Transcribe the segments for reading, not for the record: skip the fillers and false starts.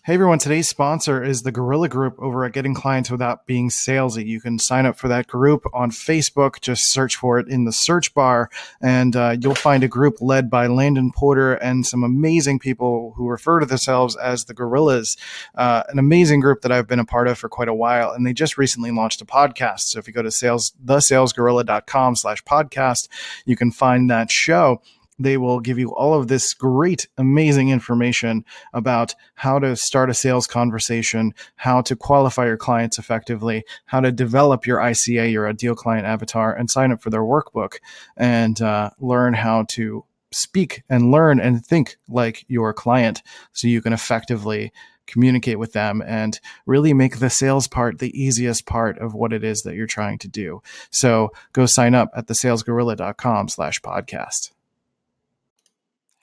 Hey everyone, today's sponsor is the Gorilla Group over at Getting Clients Without Being Salesy. You can sign up for that group on Facebook. Just search for it in the search bar, and you'll find a group led by Landon Porter and some amazing people who refer to themselves as the Gorillas. An amazing group that I've been a part of for quite a while, and they just recently launched a podcast. So if you go to thesalesgorilla.com/podcast, you can find that show. They will give you all of this great, amazing information about how to start a sales conversation, how to qualify your clients effectively, how to develop your ICA, your ideal client avatar, and sign up for their workbook and learn how to speak and learn and think like your client so you can effectively communicate with them and really make the sales part the easiest part of what it is that you're trying to do. So go sign up at thesalesgorilla.com/podcast.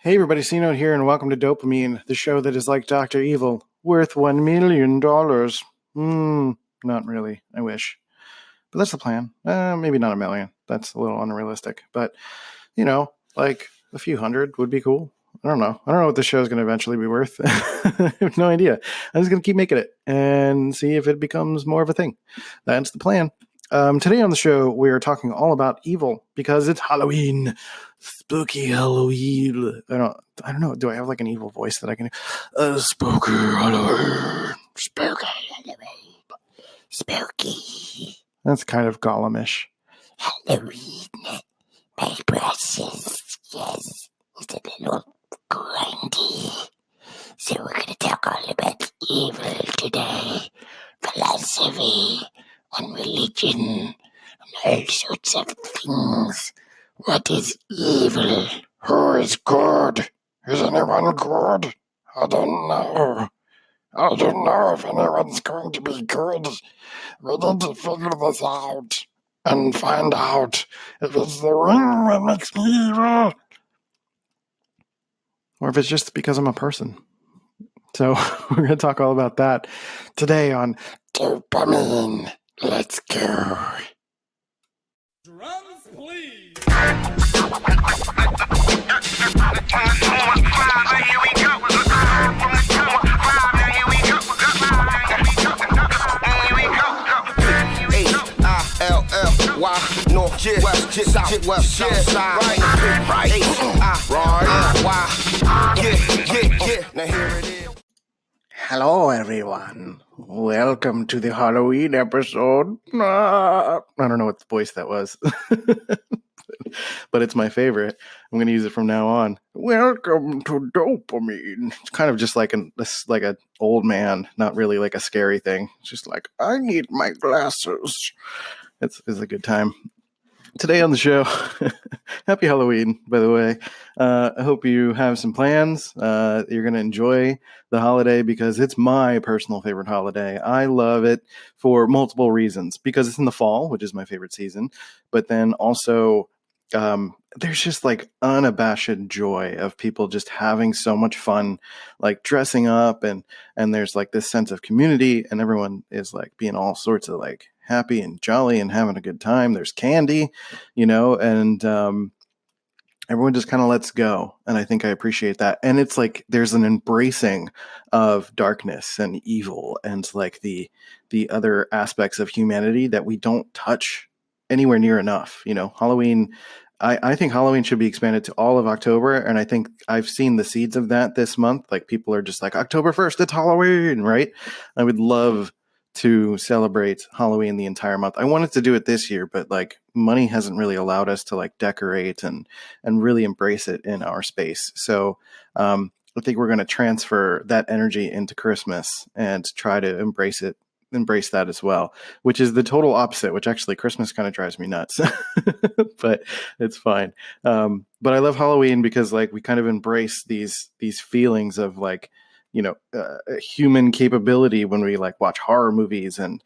Hey everybody, c.note here, and welcome to DOPEamine, the show that is like Dr. Evil, worth $1 million. Not really, I wish. But that's the plan. Maybe not $1 million. That's a little unrealistic. But, like a few hundred would be cool. I don't know. I don't know what the show is going to eventually be worth. I have no idea. I'm just going to keep making it and see if it becomes more of a thing. That's the plan. Today on the show, we are talking all about evil because it's Halloween. Spooky Halloween. I don't know. Do I have like an evil voice that I can do? Spooky Halloween. Spooky Halloween. Spooky. That's kind of Gollum-ish. Halloween. My precious. Yes. It's a little grindy. So we're going to talk all about evil today. Philosophy and religion and all sorts of things. What is evil? Who is good? Is anyone good? I don't know. I don't know if anyone's going to be good. We need to figure this out and find out if it's the ring that makes me evil or if it's just because I'm a person. So we're going to talk all about that today on DOPEamine. Let's go. Drums, please. North, west, south, west, side, right, yeah. Now here it is. Hello, everyone. Welcome to the Halloween episode. I don't know what voice that was, but it's my favorite. I'm going to use it from now on. Welcome to DOPEamine. It's kind of just like an old man, not really like a scary thing. It's just like, I need my glasses. It's a good time. Today on the show, happy Halloween, by the way. I hope you have some plans. You're going to enjoy the holiday because it's my personal favorite holiday. I love it for multiple reasons. Because it's in the fall, which is my favorite season. But then also, there's just like unabashed joy of people just having so much fun, like dressing up. And there's like this sense of community. And everyone is like being all sorts of like happy and jolly and having a good time. There's candy, and everyone just kind of lets go. And I think I appreciate that. And it's like there's an embracing of darkness and evil and like the other aspects of humanity that we don't touch anywhere near enough. Halloween, I think Halloween should be expanded to all of October. And I think I've seen the seeds of that this month. Like people are just like, October 1st, it's Halloween, right? I would love to celebrate Halloween the entire month. I wanted to do it this year, but like money hasn't really allowed us to like decorate and really embrace it in our space. So I think we're going to transfer that energy into Christmas and try to embrace that as well, which is the total opposite, which actually Christmas kind of drives me nuts, but it's fine. But I love Halloween because like we kind of embrace these feelings of like, human capability when we like watch horror movies and,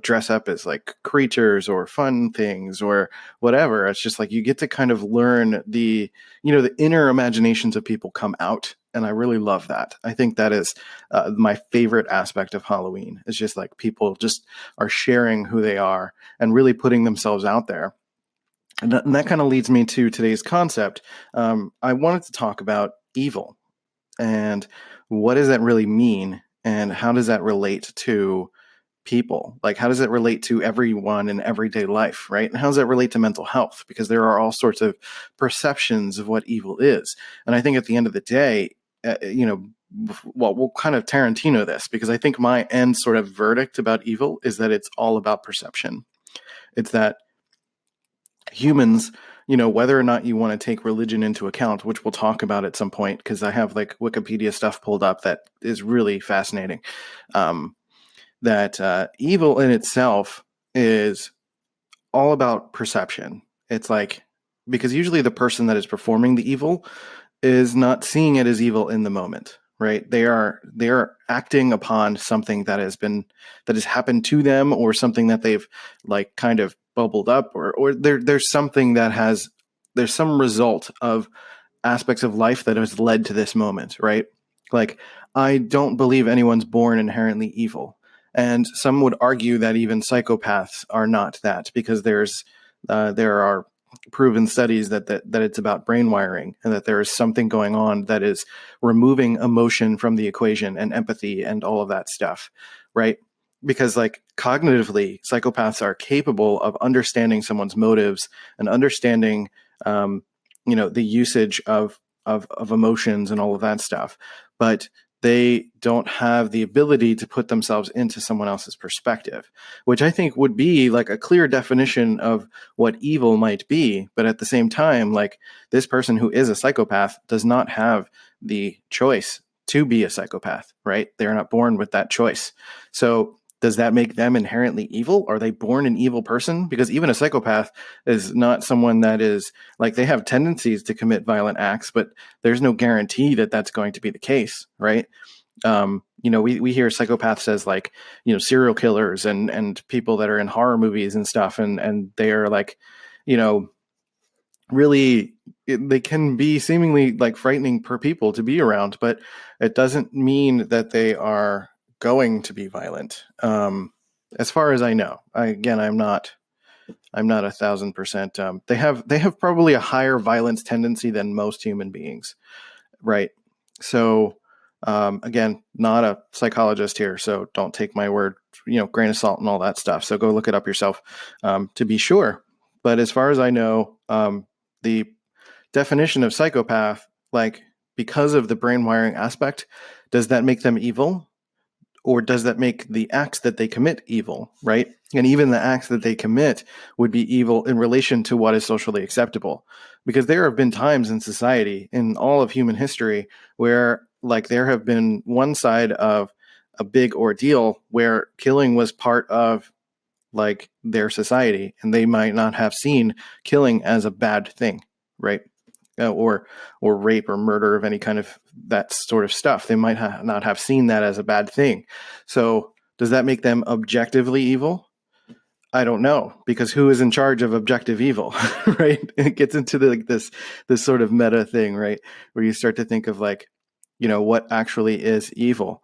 dress up as like creatures or fun things or whatever. It's just like you get to kind of learn the inner imaginations of people come out. And I really love that. I think that is my favorite aspect of Halloween. It's just like people just are sharing who they are and really putting themselves out there. And that kind of leads me to today's concept. I wanted to talk about evil. And what does that really mean? And how does that relate to people? Like, how does it relate to everyone in everyday life, right? And how does that relate to mental health? Because there are all sorts of perceptions of what evil is. And I think at the end of the day, well, we'll kind of Tarantino this, because I think my end sort of verdict about evil is that it's all about perception. It's that humans, whether or not you want to take religion into account, which we'll talk about at some point, because I have like Wikipedia stuff pulled up that is really fascinating. That evil in itself is all about perception. It's like, because usually the person that is performing the evil is not seeing it as evil in the moment, right? They are acting upon something that has happened to them, or something that they've like kind of bubbled up, or there's something there's some result of aspects of life that has led to this moment, right? Like, I don't believe anyone's born inherently evil. And some would argue that even psychopaths are not that, because there are proven studies that it's about brain wiring, and that there is something going on that is removing emotion from the equation, and empathy and all of that stuff, right? Because like cognitively, psychopaths are capable of understanding someone's motives and understanding the usage of emotions and all of that stuff, but they don't have the ability to put themselves into someone else's perspective, which I think would be like a clear definition of what evil might be. But at the same time, like, this person who is a psychopath does not have the choice to be a psychopath, right? They're not born with that choice. So does that make them inherently evil? Are they born an evil person? Because even a psychopath is not someone that is like, they have tendencies to commit violent acts, but there's no guarantee that that's going to be the case, right? We hear psychopaths as like, serial killers and people that are in horror movies and stuff, and they are like, really, they can be seemingly like frightening per people to be around, but it doesn't mean that they are going to be violent. As far as I know, I'm not 1,000%. They have probably a higher violence tendency than most human beings, right? So, again, not a psychologist here, so don't take my word, grain of salt and all that stuff. So go look it up yourself to be sure. But as far as I know, the definition of psychopath, like, because of the brain wiring aspect, does that make them evil? Or does that make the acts that they commit evil, right? And even the acts that they commit would be evil in relation to what is socially acceptable. Because there have been times in society, in all of human history, where like there have been one side of a big ordeal where killing was part of like their society, and they might not have seen killing as a bad thing, right? Or rape or murder of any kind of that sort of stuff. They might not have seen that as a bad thing. So does that make them objectively evil? I don't know, because who is in charge of objective evil, right? It gets into this sort of meta thing, right, where you start to think of like, what actually is evil.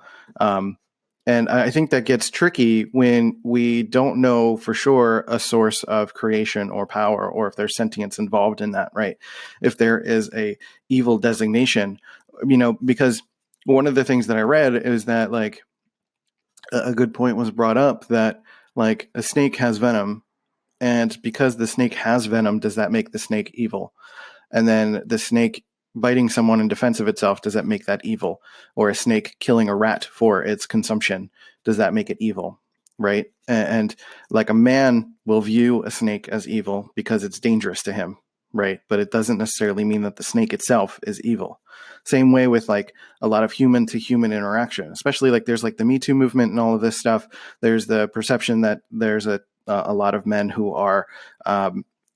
And I think that gets tricky when we don't know for sure a source of creation or power, or if there's sentience involved in that, right? If there is a evil designation, because one of the things that I read is that like a good point was brought up that like a snake has venom, and because the snake has venom, does that make the snake evil? And then the snake biting someone in defense of itself, does that make that evil? Or a snake killing a rat for its consumption, does that make it evil? Right? And like a man will view a snake as evil because it's dangerous to him, right? But it doesn't necessarily mean that the snake itself is evil. Same way with like a lot of human to human interaction, especially like there's like the Me Too movement and all of this stuff. There's the perception that there's a lot of men who are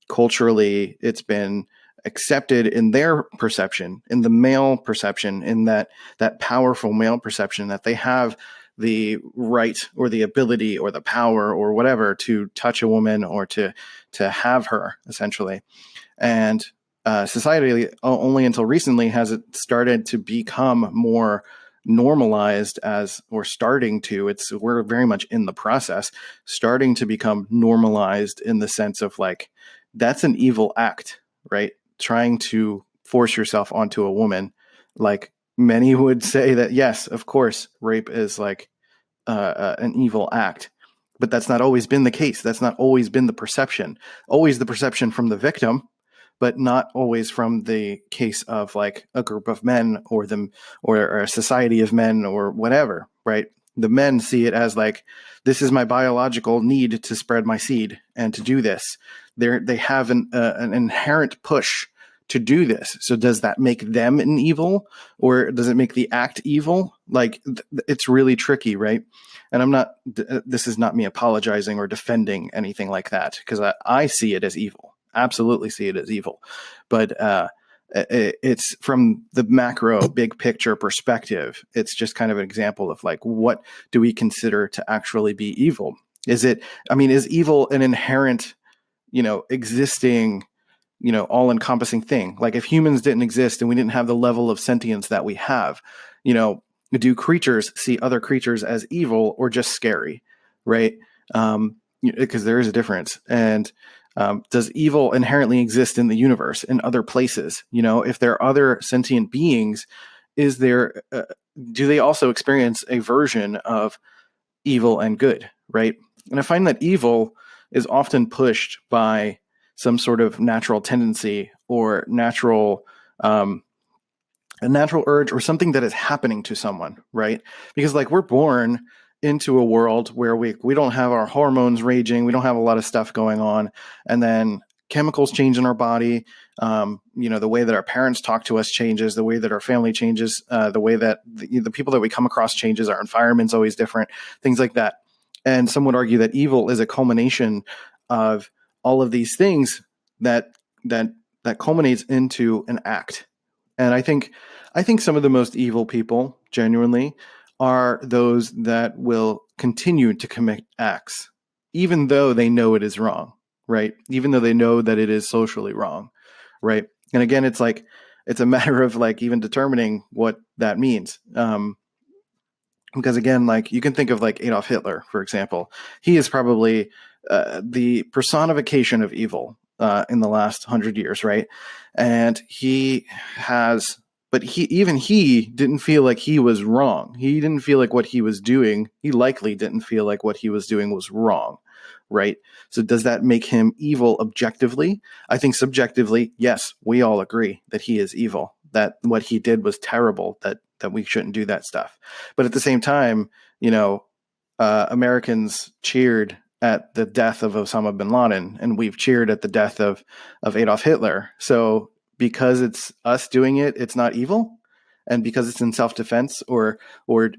culturally, it's been accepted in their perception, in the male perception, in that powerful male perception, that they have the right or the ability or the power or whatever to touch a woman or to have her, essentially. And society, only until recently has it started to become more normalized we're very much in the process, starting to become normalized in the sense of like, that's an evil act, right? Trying to force yourself onto a woman, like many would say that, yes, of course, rape is like an evil act. But that's not always been the case. That's not always been the perception. Always the perception from the victim, but not always from the case of like a group of men or them or a society of men or whatever, right? The men see it as like, this is my biological need to spread my seed and to do this. They have an inherent push to do this. So does that make them an evil, or does it make the act evil? Like it's really tricky, right? And I'm not, this is not me apologizing or defending anything like that, because I see it as evil. Absolutely see it as evil. But it's from the macro big picture perspective. It's just kind of an example of like, what do we consider to actually be evil? Is evil an inherent, existing, all-encompassing thing? Like if humans didn't exist and we didn't have the level of sentience that we have, do creatures see other creatures as evil or just scary, right? Because there is a difference. And does evil inherently exist in the universe, in other places? If there are other sentient beings, is there? Do they also experience a version of evil and good, right? And I find that evil is often pushed by some sort of natural tendency or a natural urge or something that is happening to someone, right? Because like we're born into a world where we don't have our hormones raging, we don't have a lot of stuff going on, and then chemicals change in our body. The way that our parents talk to us changes, the way that our family changes, the way that the people that we come across changes, our environment's always different, things like that. And some would argue that evil is a culmination of all of these things that culminates into an act. And I think some of the most evil people, genuinely, are those that will continue to commit acts, even though they know it is wrong, right? Even though they know that it is socially wrong, right? And again, it's like, it's a matter of like even determining what that means. Because again, like you can think of like Adolf Hitler, for example. He is probably the personification of evil in the last 100 years, right? And he didn't feel like he was wrong. He didn't feel like what he was doing, he likely didn't feel like what he was doing was wrong, right? So does that make him evil objectively? I think subjectively, yes, we all agree that he is evil, that what he did was terrible, that we shouldn't do that stuff. But at the same time, Americans cheered at the death of Osama bin Laden, and we've cheered at the death of Adolf Hitler. So because it's us doing it, it's not evil. And because it's in self-defense or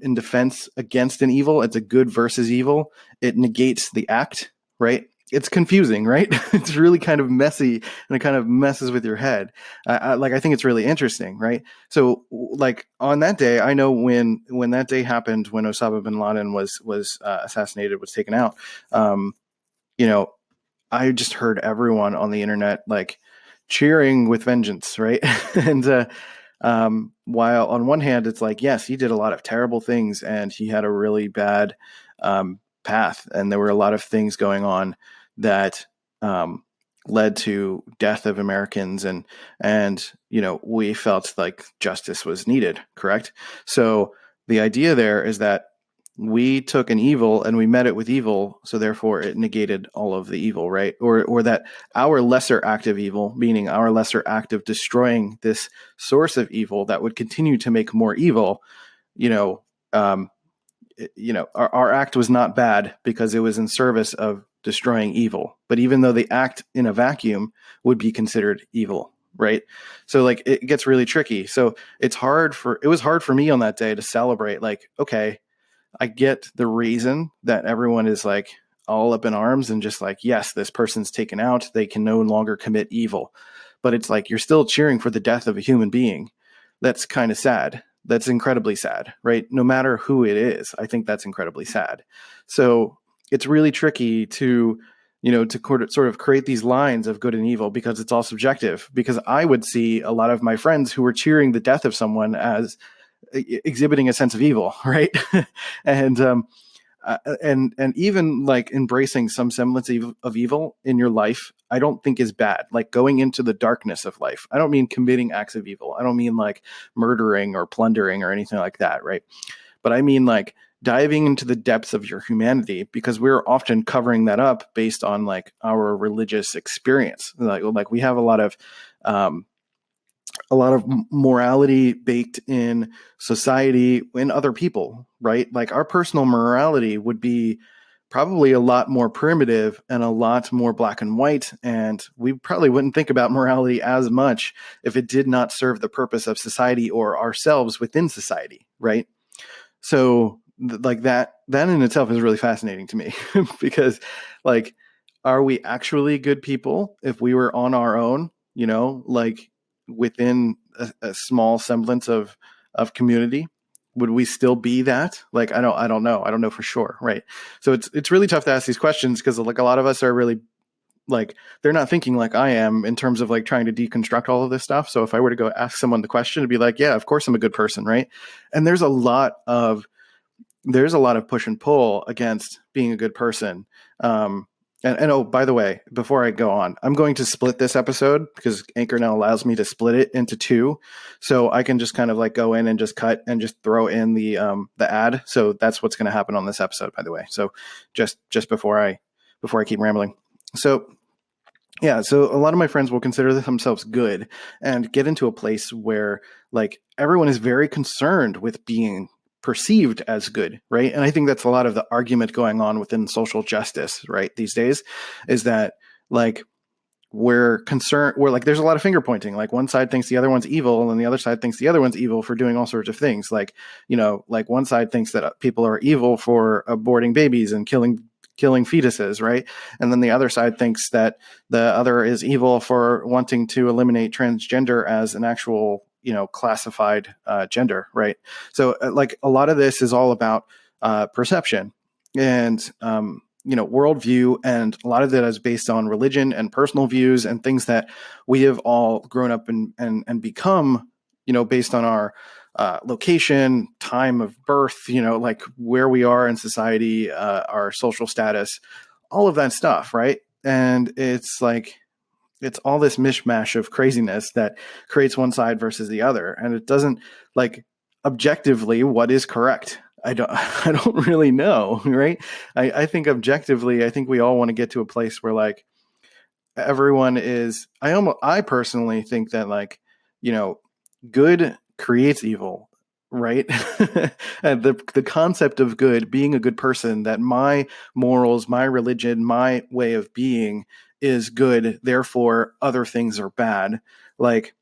in defense against an evil, it's a good versus evil. It negates the act, right? It's confusing, right? It's really kind of messy, and it kind of messes with your head. I think it's really interesting, right? So like on that day, I know when that day happened, when Osama bin Laden was assassinated, was taken out, I just heard everyone on the internet like cheering with vengeance, right? And while on one hand, it's like, yes, he did a lot of terrible things and he had a really bad path, and there were a lot of things going on that led to death of Americans, and we felt like justice was needed, correct? So the idea there is that we took an evil and we met it with evil, so therefore it negated all of the evil, right? Or that our lesser act of evil, meaning our lesser act of destroying this source of evil that would continue to make more evil, our act was not bad because it was in service of destroying evil. But even though the act in a vacuum would be considered evil, right? So like it gets really tricky. So it was hard for me on that day to celebrate, like, okay, I get the reason that everyone is like all up in arms and just like, yes, this person's taken out, they can no longer commit evil. But it's like, you're still cheering for the death of a human being. That's kind of sad. That's incredibly sad, right? No matter who it is, I think that's incredibly sad. So it's really tricky to sort of create these lines of good and evil, because it's all subjective. Because I would see a lot of my friends who were cheering the death of someone as exhibiting a sense of evil, right? and even like embracing some semblance of evil in your life I don't think is bad. Like going into the darkness of life. I don't mean committing acts of evil. I don't mean like murdering or plundering or anything like that, right? But I mean like diving into the depths of your humanity, because we're often covering that up based on like our religious experience. Like we have a lot of morality baked in society in other people, right? Like our personal morality would be probably a lot more primitive and a lot more black and white. And we probably wouldn't think about morality as much if it did not serve the purpose of society or ourselves within society, right? So like that in itself is really fascinating to me because like, are we actually good people if we were on our own, like within a small semblance of community? Would we still be that? Like, I don't know. I don't know for sure. Right. So it's really tough to ask these questions because like a lot of us are really like, they're not thinking like I am in terms of like trying to deconstruct all of this stuff. So if I were to go ask someone the question, it'd be like, yeah, of course I'm a good person. Right. And there's a lot of push and pull against being a good person. And oh, by the way, before I go on, I'm going to split this episode because Anchor now allows me to split it into two. So I can just kind of like go in and just cut and just throw in the ad. So that's what's going to happen on this episode, by the way. So just before I keep rambling. So yeah, so a lot of my friends will consider themselves good and get into a place where like everyone is very concerned with being perceived as good, right? And I think that's a lot of the argument going on within social justice, right, these days, is that like we're like there's a lot of finger pointing. Like one side thinks the other one's evil and the other side thinks the other one's evil for doing all sorts of things. Like, like one side thinks that people are evil for aborting babies and killing fetuses, right? And then the other side thinks that the other is evil for wanting to eliminate transgender as an actual classified gender, right? So like a lot of this is all about perception and worldview, and a lot of that is based on religion and personal views and things that we have all grown up and become based on our location, time of birth, like where we are in society, our social status, all of that stuff, right? And it's like it's all this mishmash of craziness that creates one side versus the other. And it doesn't like objectively what is correct. I don't really know. Right. I think objectively, I think we all want to get to a place where like everyone is, I personally think that like, good creates evil. Right. And the concept of good, being a good person, that my morals, my religion, my way of being is good, therefore other things are bad. Like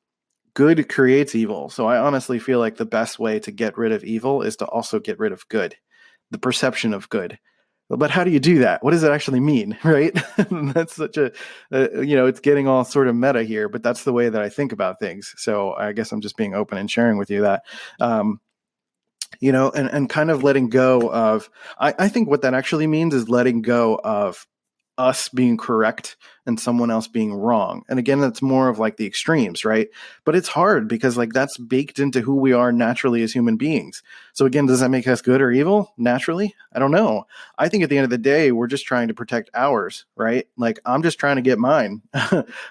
good creates evil. So I honestly feel like the best way to get rid of evil is to also get rid of good, the perception of good. But how do you do that? What does it actually mean? Right. That's such it's getting all sort of meta here, but that's the way that I think about things. So I guess I'm just being open and sharing with you that, and kind of letting go of, I think what that actually means is letting go of us being correct and someone else being wrong. And again, that's more of like the extremes, right? But it's hard because like that's baked into who we are naturally as human beings. So again, does that make us good or evil naturally? I don't know. I think at the end of the day, we're just trying to protect ours, right? Like I'm just trying to get mine.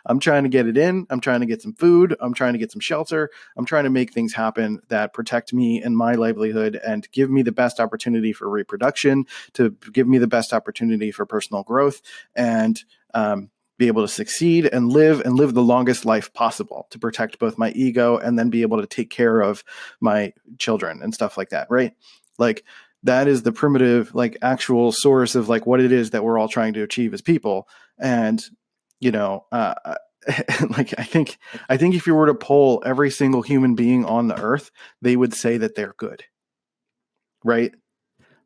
I'm trying to get it in. I'm trying to get some food. I'm trying to get some shelter. I'm trying to make things happen that protect me and my livelihood and give me the best opportunity for reproduction, to give me the best opportunity for personal growth, and be able to succeed and live the longest life possible, to protect both my ego and then be able to take care of my children and stuff like that, right? Like that is the primitive, like actual source of like what it is that we're all trying to achieve as people. And, like I think if you were to poll every single human being on the earth, they would say that they're good, right?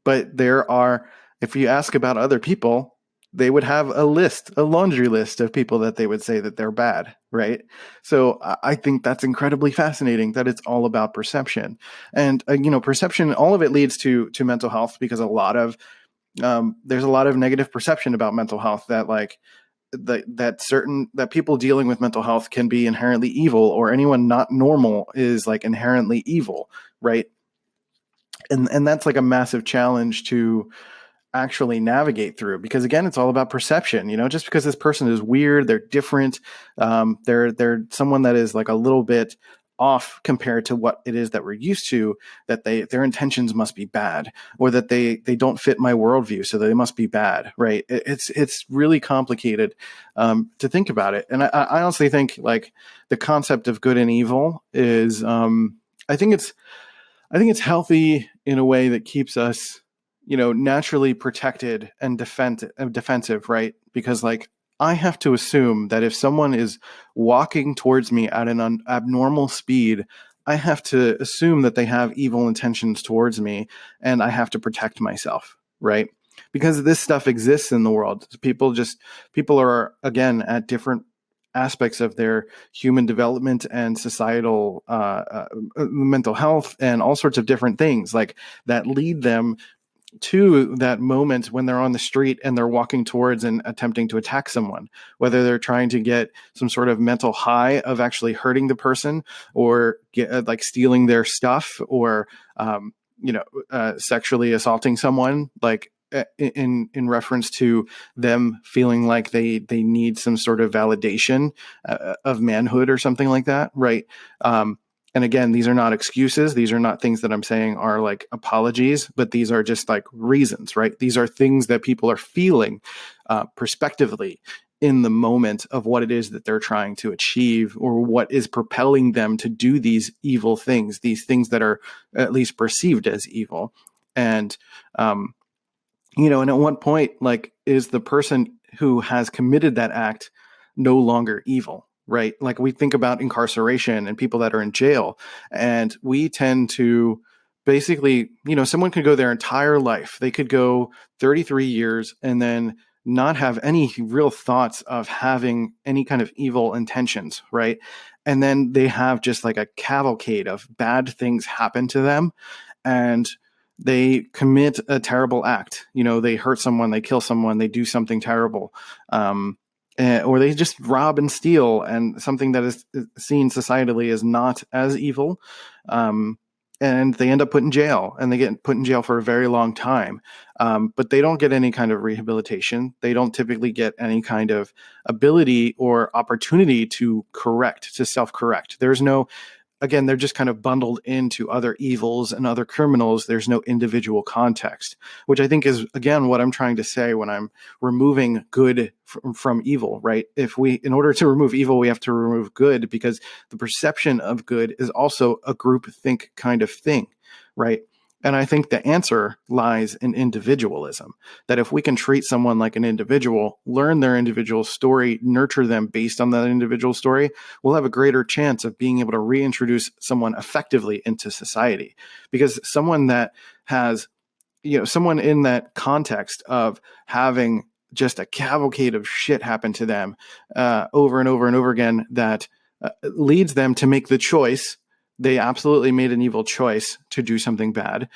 But if you ask about other people, they would have a laundry list of people that they would say that they're bad, right? So I think that's incredibly fascinating, that it's all about perception. And, perception, all of it leads to mental health, because there's a lot of negative perception about mental health, that like, that people dealing with mental health can be inherently evil, or anyone not normal is like inherently evil, right? And that's like a massive challenge to actually navigate through, because again, it's all about perception. Just because this person is weird, they're different, they're someone that is like a little bit off compared to what it is that we're used to, that their intentions must be bad, or that they don't fit my worldview, so they must be bad, right? It's really complicated to think about it. And I honestly think like the concept of good and evil is I think it's healthy in a way that keeps us, naturally protected and defensive, right? Because like I have to assume that if someone is walking towards me at an abnormal speed, I have to assume that they have evil intentions towards me, and I have to protect myself, right? Because this stuff exists in the world. People are, again, at different aspects of their human development and societal mental health and all sorts of different things like that lead them to that moment when they're on the street and they're walking towards and attempting to attack someone, whether they're trying to get some sort of mental high of actually hurting the person, or get, like stealing their stuff, or sexually assaulting someone, like in reference to them feeling like they need some sort of validation of manhood or something like that, right? And again, these are not excuses. These are not things that I'm saying are like apologies, but these are just like reasons, right? These are things that people are feeling prospectively in the moment of what it is that they're trying to achieve, or what is propelling them to do these evil things, these things that are at least perceived as evil. And, and at one point, like, is the person who has committed that act no longer evil? Right? Like we think about incarceration and people that are in jail, and we tend to basically, someone could go their entire life. They could go 33 years and then not have any real thoughts of having any kind of evil intentions, right? And then they have just like a cavalcade of bad things happen to them, and they commit a terrible act. They hurt someone, they kill someone, they do something terrible. Or they just rob and steal, and something that is seen societally as not as evil. And they end up put in jail, and they get put in jail for a very long time. But they don't get any kind of rehabilitation. They don't typically get any kind of ability or opportunity to self-correct. There's no, again, they're just kind of bundled into other evils and other criminals. There's no individual context, which I think is, again, what I'm trying to say when I'm removing good from evil, right? In order to remove evil, we have to remove good, because the perception of good is also a groupthink kind of thing, right? And I think the answer lies in individualism, that if we can treat someone like an individual, learn their individual story, nurture them based on that individual story, we'll have a greater chance of being able to reintroduce someone effectively into society. Because someone that has, someone in that context of having just a cavalcade of shit happen to them over and over and over again, that leads them to make the choice. They absolutely made an evil choice to do something bad.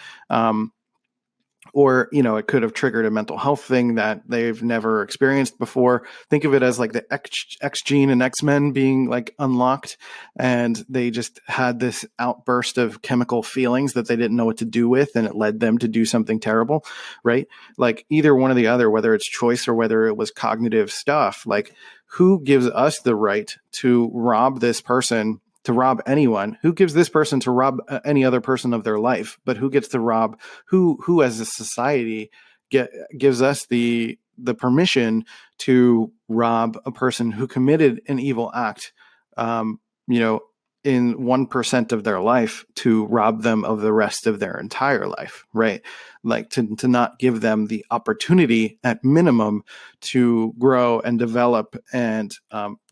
Or, it could have triggered a mental health thing that they've never experienced before. Think of it as like the X gene and X-Men being like unlocked, and they just had this outburst of chemical feelings that they didn't know what to do with, and it led them to do something terrible, right? Like either one or the other, whether it's choice or whether it was cognitive stuff, like who gives us the right to rob this person, to rob anyone? Who gives this person to rob any other person of their life? But who gets to rob who as a society gives us the permission to rob a person who committed an evil act, in 1% of their life, to rob them of the rest of their entire life, right? Like to not give them the opportunity at minimum to grow and develop and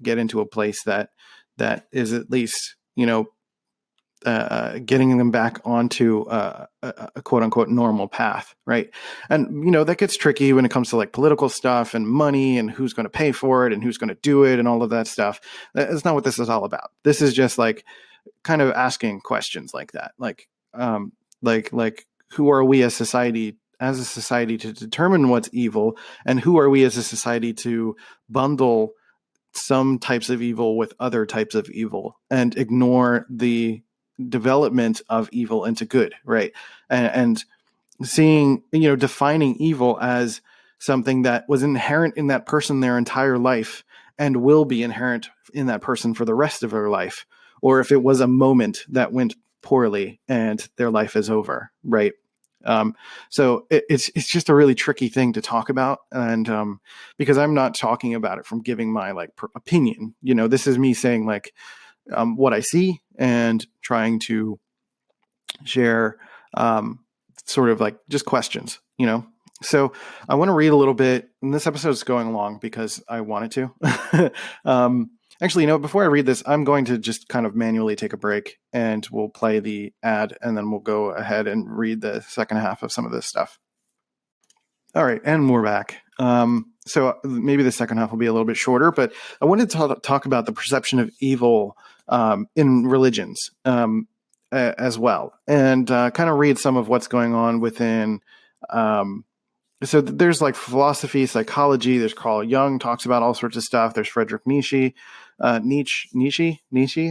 get into a place that is at least, getting them back onto a quote unquote normal path, right? And, that gets tricky when it comes to like political stuff and money and who's going to pay for it and who's going to do it and all of that stuff. That's not what this is all about. This is just like kind of asking questions like that. Like who are we as a society to determine what's evil, and who are we as a society to bundle some types of evil with other types of evil and ignore the development of evil into good, right? And seeing, defining evil as something that was inherent in that person their entire life and will be inherent in that person for the rest of their life, or if it was a moment that went poorly and their life is over, right? So it's just a really tricky thing to talk about, and because I'm not talking about it from giving my opinion. This is me saying what I see and trying to share sort of just questions, So I want to read a little bit, and this episode is going along because I wanted to. Actually, before I read this, I'm going to just kind of manually take a break, and we'll play the ad, and then we'll go ahead and read the second half of some of this stuff. All right, and we're back. So maybe the second half will be a little bit shorter, but I wanted to talk about the perception of evil in religions as well, and kind of read some of what's going on within. So there's philosophy, psychology. There's Carl Jung talks about all sorts of stuff. There's Friedrich Nietzsche, Nietzsche.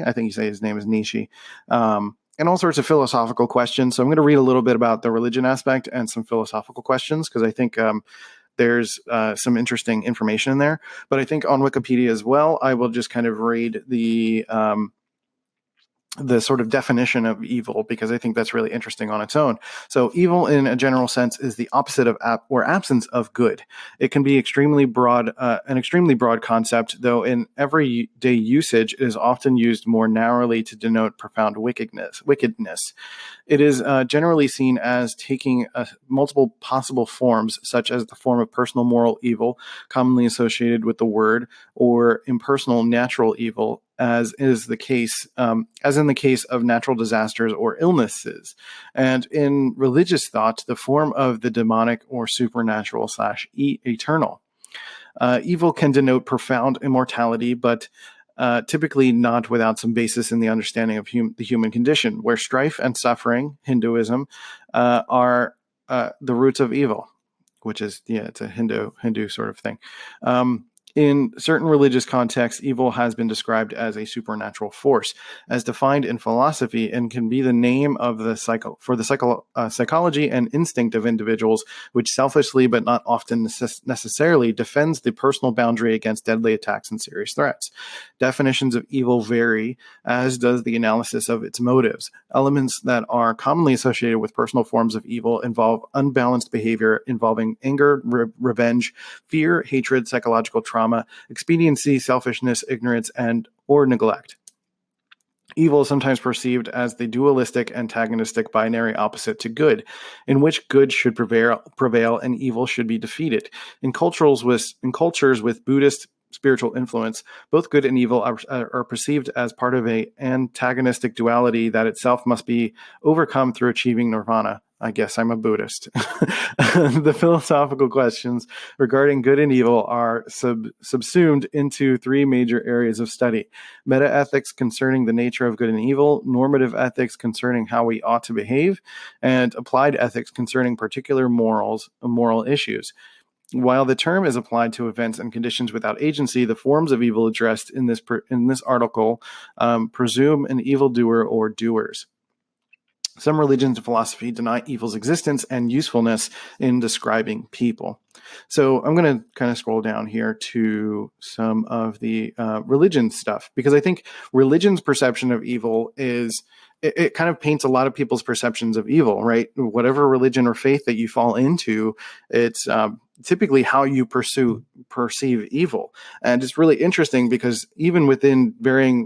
I think you say his name is Nietzsche. And all sorts of philosophical questions. So I'm going to read a little bit about the religion aspect and some philosophical questions, because I think there's some interesting information in there. But I think on Wikipedia as well, I will just kind of read the sort of definition of evil, because I think that's really interesting on its own. So evil in a general sense is the opposite of or absence of good. It can be extremely broad, an extremely broad concept, though in everyday usage it is often used more narrowly to denote profound wickedness. It is generally seen as taking multiple possible forms, such as the form of personal moral evil, commonly associated with the word, or impersonal natural evil, as in the case of natural disasters or illnesses. And in religious thought, the form of the demonic or supernatural / eternal. Evil can denote profound immortality, but typically not without some basis in the understanding of the human condition, where strife and suffering, Hinduism, are the roots of evil, which is, it's a Hindu sort of thing. In certain religious contexts, evil has been described as a supernatural force, as defined in philosophy, and can be the name of the psychology and instinct of individuals, which selfishly but not often necessarily defends the personal boundary against deadly attacks and serious threats. Definitions of evil vary, as does the analysis of its motives. Elements that are commonly associated with personal forms of evil involve unbalanced behavior involving anger, revenge, fear, hatred, psychological trauma, expediency, selfishness, ignorance, or neglect. Evil is sometimes perceived as the dualistic, antagonistic, binary opposite to good, in which good should prevail and evil should be defeated. In cultures with Buddhist spiritual influence, both good and evil are perceived as part of an antagonistic duality that itself must be overcome through achieving nirvana. I guess I'm a Buddhist. The philosophical questions regarding good and evil are subsumed into three major areas of study: metaethics concerning the nature of good and evil, normative ethics concerning how we ought to behave, and applied ethics concerning particular moral issues. While the term is applied to events and conditions without agency, the forms of evil addressed in this article presume an evildoer or doers. Some religions and philosophy deny evil's existence and usefulness in describing people. So I'm going to kind of scroll down here to some of the religion stuff, because I think religion's perception of evil is, it kind of paints a lot of people's perceptions of evil, right? Whatever religion or faith that you fall into, it's typically how you perceive evil. And it's really interesting because even within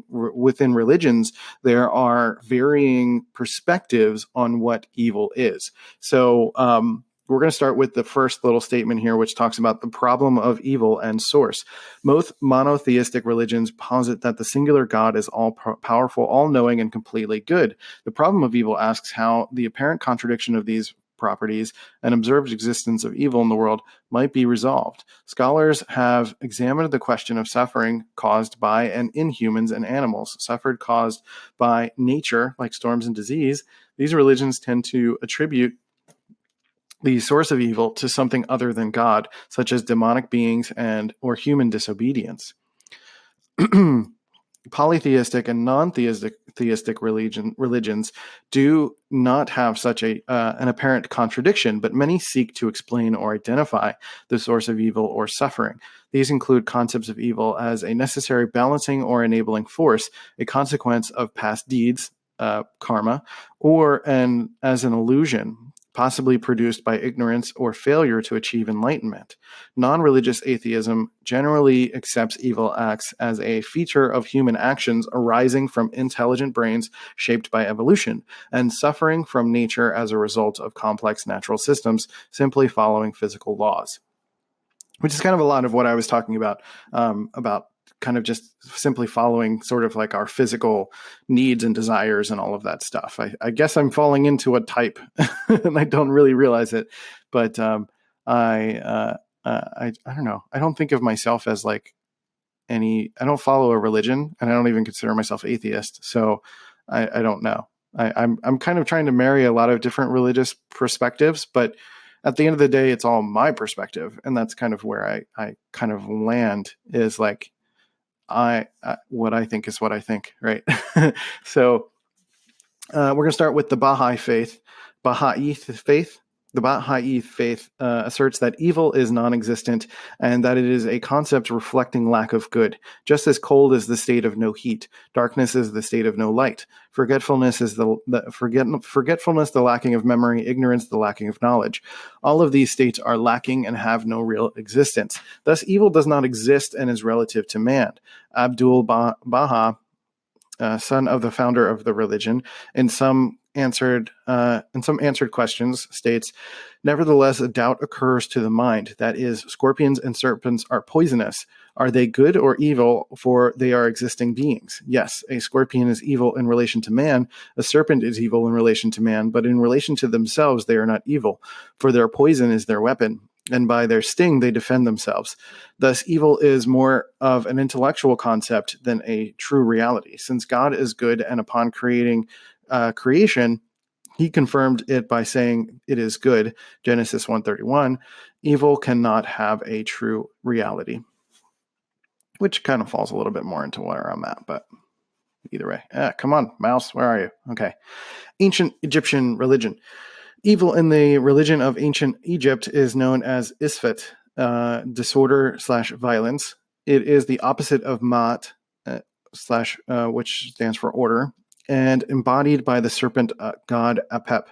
religions, there are varying perspectives on what evil is. So we're going to start with the first little statement here, which talks about the problem of evil and source. Most monotheistic religions posit that the singular God is all-powerful, all-knowing, and completely good. The problem of evil asks how the apparent contradiction of these properties and observed existence of evil in the world might be resolved. Scholars have examined the question of suffering caused by and in humans and animals, suffering caused by nature, like storms and disease. These religions tend to attribute the source of evil to something other than God, such as demonic beings or human disobedience. polytheistic and non-theistic religions do not have such an apparent contradiction, but many seek to explain or identify the source of evil or suffering. These include concepts of evil as a necessary balancing or enabling force, a consequence of past deeds, karma, or as an illusion, possibly produced by ignorance or failure to achieve enlightenment. Non-religious atheism generally accepts evil acts as a feature of human actions arising from intelligent brains shaped by evolution, and suffering from nature as a result of complex natural systems simply following physical laws. Which is kind of a lot of what I was talking about kind of just simply following sort of like our physical needs and desires and all of that stuff. I guess I'm falling into a type and I don't really realize it, but I don't know. I don't think of myself as like I don't follow a religion, and I don't even consider myself atheist. So I don't know. I'm kind of trying to marry a lot of different religious perspectives, but at the end of the day, it's all my perspective. And that's kind of where I kind of land, is like, what I think is what I think, right? So we're going to start with the Baha'i faith. The Baha'i faith asserts that evil is non-existent and that it is a concept reflecting lack of good. Just as cold is the state of no heat, darkness is the state of no light. Forgetfulness is forgetfulness, the lacking of memory, ignorance, the lacking of knowledge. All of these states are lacking and have no real existence. Thus, evil does not exist and is relative to man. Abdul Baha, son of the founder of the religion, in some answered questions, states, nevertheless, a doubt occurs to the mind. That is, scorpions and serpents are poisonous. Are they good or evil, for they are existing beings? Yes, a scorpion is evil in relation to man. A serpent is evil in relation to man, but in relation to themselves, they are not evil, for their poison is their weapon, and by their sting they defend themselves. Thus, evil is more of an intellectual concept than a true reality. Since God is good, and upon creation, he confirmed it by saying it is good, Genesis 1:31, evil cannot have a true reality. Which kind of falls a little bit more into where I'm at, but either way. Come on, mouse, where are you? Okay. Ancient Egyptian religion. Evil in the religion of ancient Egypt is known as Isfet, disorder/violence. It is the opposite of Maat, which stands for order, and embodied by the serpent god Apep,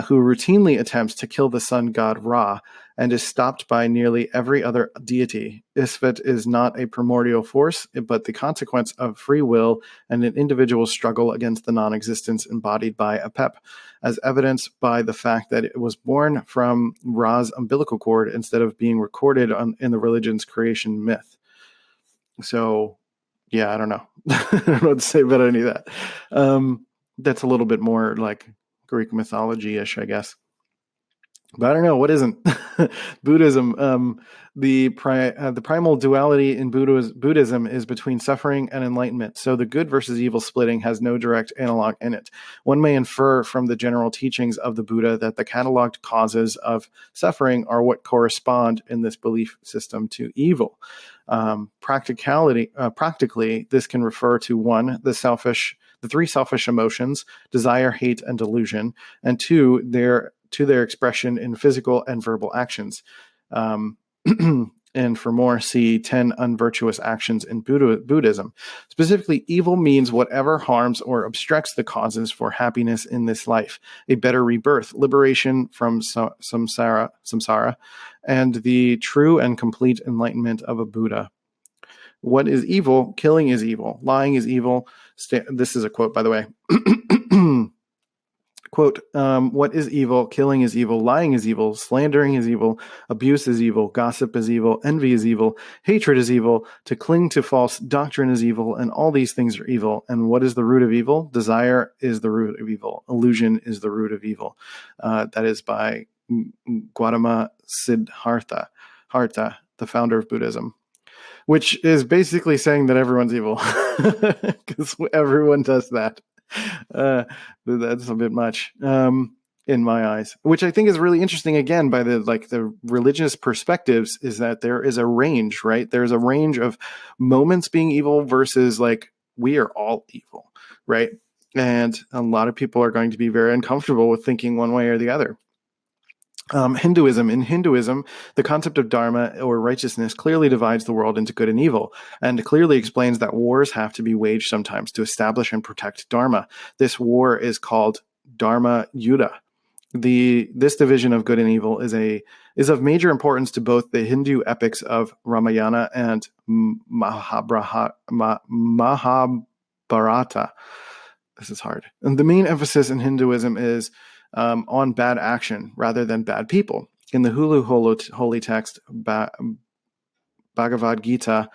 who routinely attempts to kill the sun god Ra, and is stopped by nearly every other deity. Isfet is not a primordial force, but the consequence of free will and an individual's struggle against the non-existence embodied by Apep, as evidenced by the fact that it was born from Ra's umbilical cord instead of being recorded in the religion's creation myth. So, yeah, I don't know. I don't know what to say about any of that. That's a little bit more like Greek mythology-ish, I guess. But I don't know, what isn't? Buddhism. The primal duality in Buddhism is between suffering and enlightenment. So the good versus evil splitting has no direct analog in it. One may infer from the general teachings of the Buddha that the cataloged causes of suffering are what correspond in this belief system to evil. Practically, this can refer to 1, the 3 selfish emotions, desire, hate, and delusion, and 2, their expression in physical and verbal actions. And for more, see 10 unvirtuous actions in Buddhism. Specifically, evil means whatever harms or obstructs the causes for happiness in this life, a better rebirth, liberation from samsara, and the true and complete enlightenment of a Buddha. What is evil? Killing is evil. Lying is evil. This is a quote, by the way. Quote, what is evil? Killing is evil. Lying is evil. Slandering is evil. Abuse is evil. Gossip is evil. Envy is evil. Hatred is evil. To cling to false doctrine is evil. And all these things are evil. And what is the root of evil? Desire is the root of evil. Illusion is the root of evil. That is by Gautama Siddhartha, the founder of Buddhism, which is basically saying that everyone's evil because everyone does that. That's a bit much in my eyes, which I think is really interesting. Again, by the religious perspectives, is that there is a range, right? There's a range of moments being evil versus like we are all evil, right? And a lot of people are going to be very uncomfortable with thinking one way or the other. Hinduism. In Hinduism, the concept of dharma or righteousness clearly divides the world into good and evil, and clearly explains that wars have to be waged sometimes to establish and protect dharma. This war is called dharma yuddha. This division of good and evil is of major importance to both the Hindu epics of Ramayana and Mahabharata. This is hard. And the main emphasis in Hinduism is on bad action rather than bad people. In the holy text, Bhagavad Gita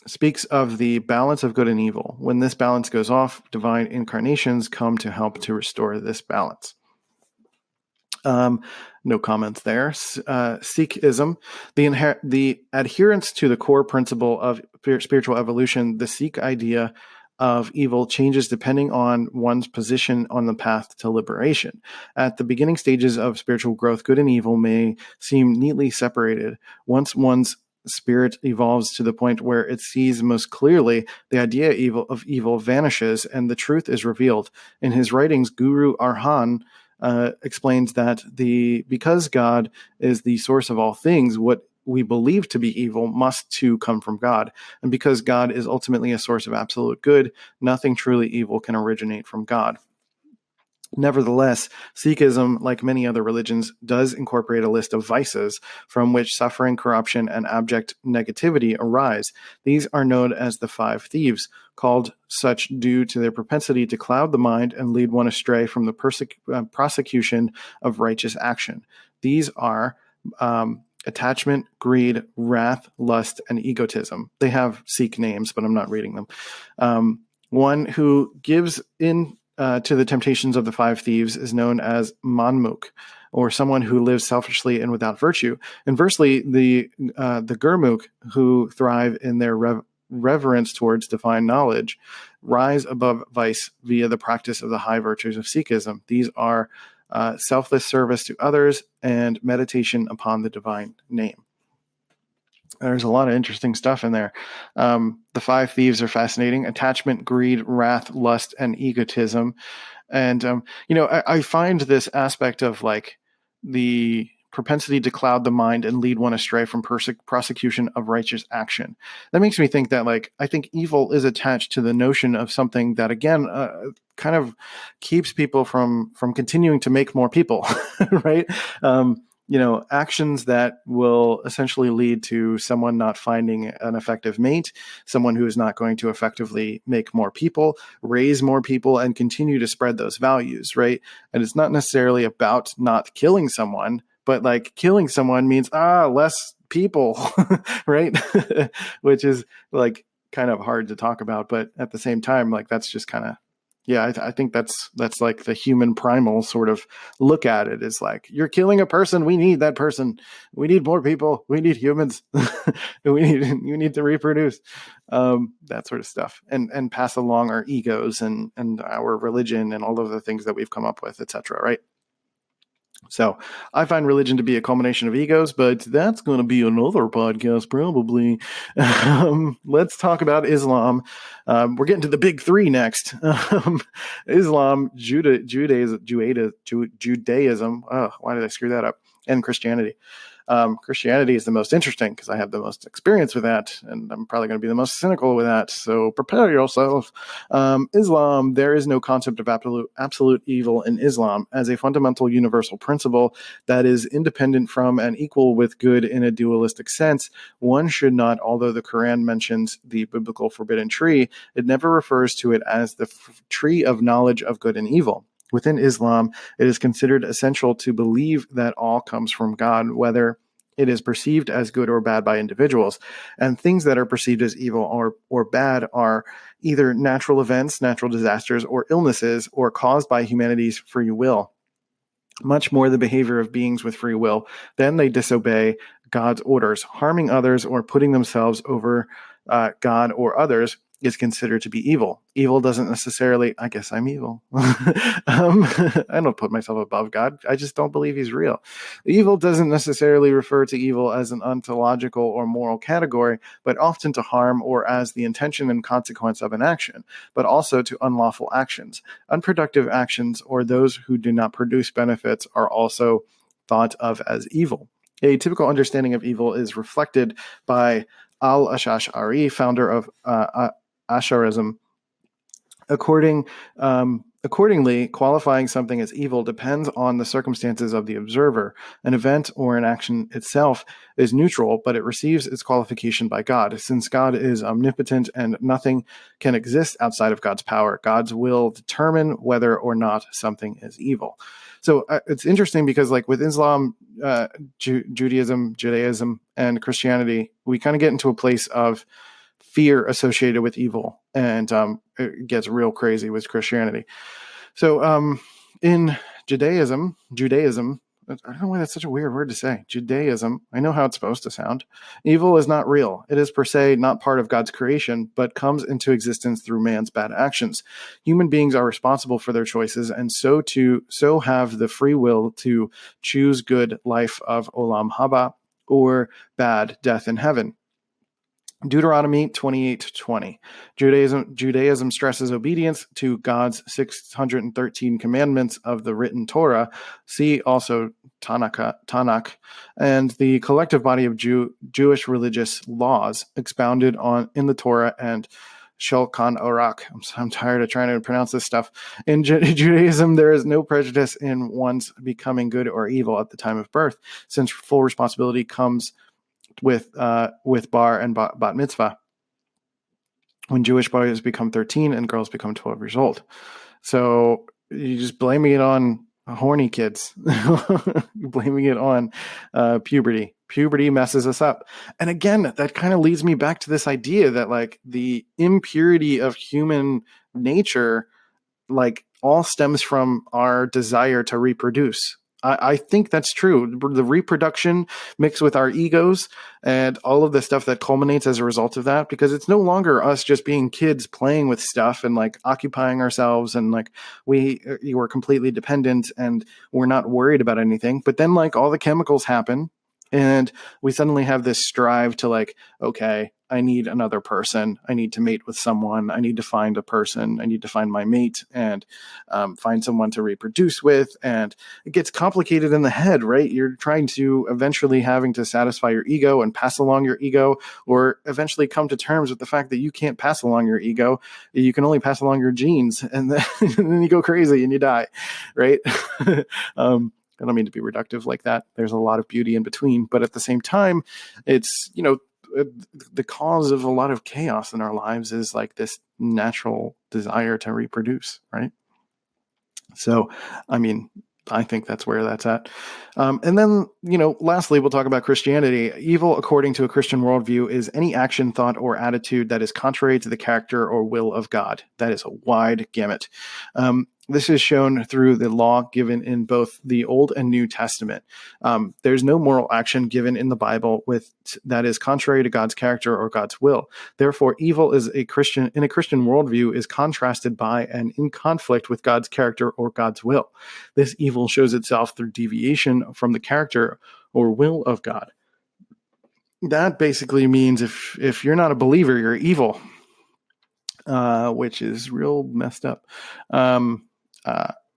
speaks of the balance of good and evil. When this balance goes off, divine incarnations come to help to restore this balance. No comments there. Sikhism, the adherence to the core principle of spiritual evolution, the Sikh idea of evil changes depending on one's position on the path to liberation. At the beginning stages of spiritual growth, good and evil may seem neatly separated. Once one's spirit evolves to the point where it sees most clearly, the idea of evil vanishes and the truth is revealed. In his writings, Guru Arhan explains that because God is the source of all things, what we believe to be evil must too come from God. And because God is ultimately a source of absolute good, nothing truly evil can originate from God. Nevertheless, Sikhism, like many other religions, does incorporate a list of vices from which suffering, corruption, and abject negativity arise. These are known as the Five Thieves, called such due to their propensity to cloud the mind and lead one astray from the prosecution of righteous action. These are attachment, greed, wrath, lust, and egotism. They have Sikh names, but I'm not reading them. One who gives in to the temptations of the Five Thieves is known as Manmukh, or someone who lives selfishly and without virtue. Inversely, the Gurmukh, who thrive in their reverence towards divine knowledge, rise above vice via the practice of the high virtues of Sikhism. These are selfless service to others and meditation upon the divine name. There's a lot of interesting stuff in there. The Five Thieves are fascinating: attachment, greed, wrath, lust, and egotism. And, I find this aspect of like the propensity to cloud the mind and lead one astray from prosecution of righteous action. That makes me think that, like, I think evil is attached to the notion of something that, again, kind of keeps people from continuing to make more people, right? Actions that will essentially lead to someone not finding an effective mate, someone who is not going to effectively make more people, raise more people, and continue to spread those values, right? And it's not necessarily about not killing someone, but like killing someone means, less people, right? Which is like kind of hard to talk about, but at the same time, like that's just kind of, I think that's like the human primal sort of look at it, is like, you're killing a person. We need that person. We need more people. We need humans. You need to reproduce, that sort of stuff, and pass along our egos and our religion and all of the things that we've come up with, etc. Right. So I find religion to be a culmination of egos, but that's going to be another podcast probably. Let's talk about Islam. We're getting to the big three next. Islam, Judaism. Oh, why did I screw that up? And Christianity. Christianity is the most interesting because I have the most experience with that, and I'm probably going to be the most cynical with that. So prepare yourself. Islam, there is no concept of absolute evil in Islam as a fundamental universal principle that is independent from and equal with good in a dualistic sense. One should not, although the Quran mentions the biblical forbidden tree, it never refers to it as the tree of knowledge of good and evil. Within Islam, it is considered essential to believe that all comes from God, whether it is perceived as good or bad by individuals. And things that are perceived as evil or bad are either natural events, natural disasters, or illnesses, or caused by humanity's free will. Much more the behavior of beings with free will. Then they disobey God's orders, harming others or putting themselves over God or others, is considered to be evil. Evil doesn't necessarily, I guess I'm evil. I don't put myself above God. I just don't believe he's real. Evil doesn't necessarily refer to evil as an ontological or moral category, but often to harm or as the intention and consequence of an action, but also to unlawful actions. Unproductive actions or those who do not produce benefits are also thought of as evil. A typical understanding of evil is reflected by al-Ash'ari, founder of Asharism. Accordingly, qualifying something as evil depends on the circumstances of the observer. An event or an action itself is neutral, but it receives its qualification by God. Since God is omnipotent and nothing can exist outside of God's power, God's will determine whether or not something is evil. So it's interesting because, like, with Islam, Judaism, and Christianity, we kind of get into a place of fear associated with evil, and it gets real crazy with Christianity. So in Judaism, I don't know why that's such a weird word to say. Judaism, I know how it's supposed to sound. Evil is not real. It is per se not part of God's creation, but comes into existence through man's bad actions. Human beings are responsible for their choices, and so have the free will to choose good, life of Olam Haba, or bad, death in heaven. Deuteronomy 28:20. Judaism stresses obedience to God's 613 commandments of the written Torah. See also Tanakh, and the collective body of Jewish religious laws expounded on in the Torah and Shulchan Aruch. I'm tired of trying to pronounce this stuff. In Judaism, there is no prejudice in one's becoming good or evil at the time of birth, since full responsibility comes with bar and bat mitzvah, when Jewish boys become 13 and girls become 12 years old. So you're just blaming it on horny kids, blaming it on puberty. Puberty messes us up. And again, that kind of leads me back to this idea that, like, the impurity of human nature, like, all stems from our desire to reproduce. I think that's true. The reproduction mixed with our egos and all of the stuff that culminates as a result of that, because it's no longer us just being kids playing with stuff and, like, occupying ourselves, and, like, we were completely dependent and we're not worried about anything. But then, like, all the chemicals happen and we suddenly have this strive to, like, okay, I need another person. I need to mate with someone. I need to find a person. I need to find my mate and find someone to reproduce with. And it gets complicated in the head, right? You're trying to eventually having to satisfy your ego and pass along your ego, or eventually come to terms with the fact that you can't pass along your ego. You can only pass along your genes, and then you go crazy and you die, right? I don't mean to be reductive like that. There's a lot of beauty in between, but at the same time, it's, the cause of a lot of chaos in our lives is, like, this natural desire to reproduce, right? So, I mean, I think that's where that's at. And then, lastly, we'll talk about Christianity. Evil, according to a Christian worldview, is any action, thought, or attitude that is contrary to the character or will of God. That is a wide gamut. This is shown through the law given in both the Old and New Testament. There's no moral action given in the Bible that is contrary to God's character or God's will. Therefore, evil in a Christian worldview is contrasted by and in conflict with God's character or God's will. This evil shows itself through deviation from the character or will of God. That basically means if you're not a believer, you're evil, which is real messed up.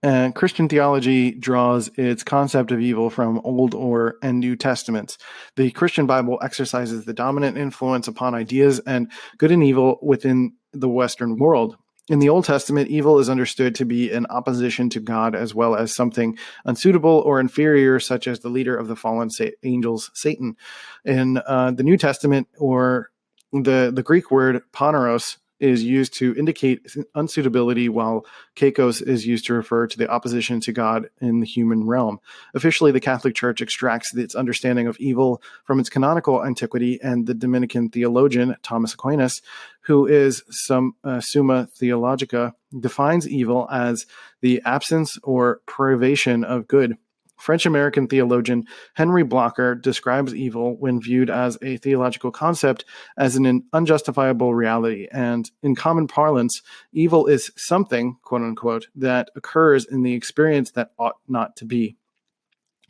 And Christian theology draws its concept of evil from Old and New Testaments. The Christian Bible exercises the dominant influence upon ideas and good and evil within the Western world. In the Old Testament, evil is understood to be in opposition to God, as well as something unsuitable or inferior, such as the leader of the fallen angels, Satan. In the New Testament, or the Greek word poneros, is used to indicate unsuitability, while kakos is used to refer to the opposition to God in the human realm. Officially, the Catholic Church extracts its understanding of evil from its canonical antiquity, and the Dominican theologian Thomas Aquinas, who is Summa Theologica, defines evil as the absence or privation of good. French-American theologian Henry Blocher describes evil, when viewed as a theological concept, as an unjustifiable reality. And in common parlance, evil is something, quote unquote, that occurs in the experience that ought not to be.